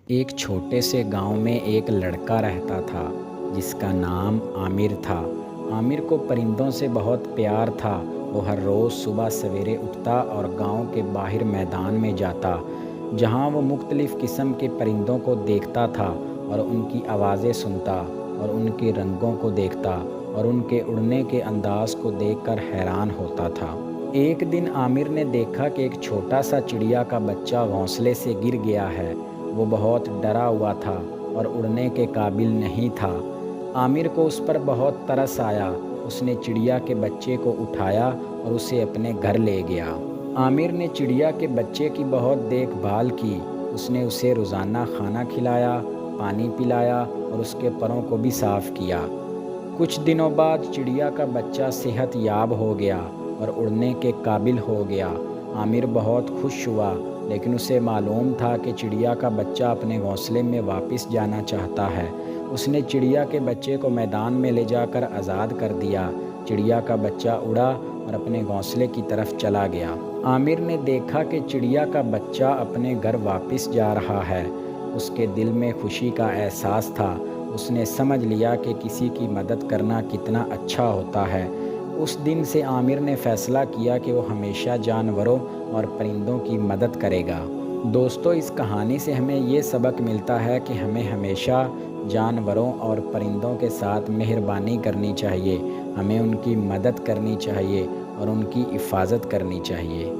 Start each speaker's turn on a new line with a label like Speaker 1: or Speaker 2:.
Speaker 1: ایک چھوٹے سے گاؤں میں ایک لڑکا رہتا تھا جس کا نام عامر تھا۔ عامر کو پرندوں سے بہت پیار تھا۔ وہ ہر روز صبح سویرے اٹھتا اور گاؤں کے باہر میدان میں جاتا، جہاں وہ مختلف قسم کے پرندوں کو دیکھتا تھا اور ان کی آوازیں سنتا اور ان کے رنگوں کو دیکھتا اور ان کے اڑنے کے انداز کو دیکھ کر حیران ہوتا تھا۔ ایک دن عامر نے دیکھا کہ ایک چھوٹا سا چڑیا کا بچہ گھونسلے سے گر گیا ہے۔ وہ بہت ڈرا ہوا تھا اور اڑنے کے قابل نہیں تھا۔ عامر کو اس پر بہت ترس آیا۔ اس نے چڑیا کے بچے کو اٹھایا اور اسے اپنے گھر لے گیا۔ عامر نے چڑیا کے بچے کی بہت دیکھ بھال کی۔ اس نے اسے روزانہ کھانا کھلایا، پانی پلایا اور اس کے پروں کو بھی صاف کیا۔ کچھ دنوں بعد چڑیا کا بچہ صحت یاب ہو گیا اور اڑنے کے قابل ہو گیا۔ عامر بہت خوش ہوا، لیکن اسے معلوم تھا کہ چڑیا کا بچہ اپنے گھونسلے میں واپس جانا چاہتا ہے۔ اس نے چڑیا کے بچے کو میدان میں لے جا کر آزاد کر دیا۔ چڑیا کا بچہ اڑا اور اپنے گھونسلے کی طرف چلا گیا۔ عامر نے دیکھا کہ چڑیا کا بچہ اپنے گھر واپس جا رہا ہے۔ اس کے دل میں خوشی کا احساس تھا۔ اس نے سمجھ لیا کہ کسی کی مدد کرنا کتنا اچھا ہوتا ہے۔ اس دن سے عامر نے فیصلہ کیا کہ وہ ہمیشہ جانوروں اور پرندوں کی مدد کرے گا۔ دوستو، اس کہانی سے ہمیں یہ سبق ملتا ہے کہ ہمیں ہمیشہ جانوروں اور پرندوں کے ساتھ مہربانی کرنی چاہیے۔ ہمیں ان کی مدد کرنی چاہیے اور ان کی حفاظت کرنی چاہیے۔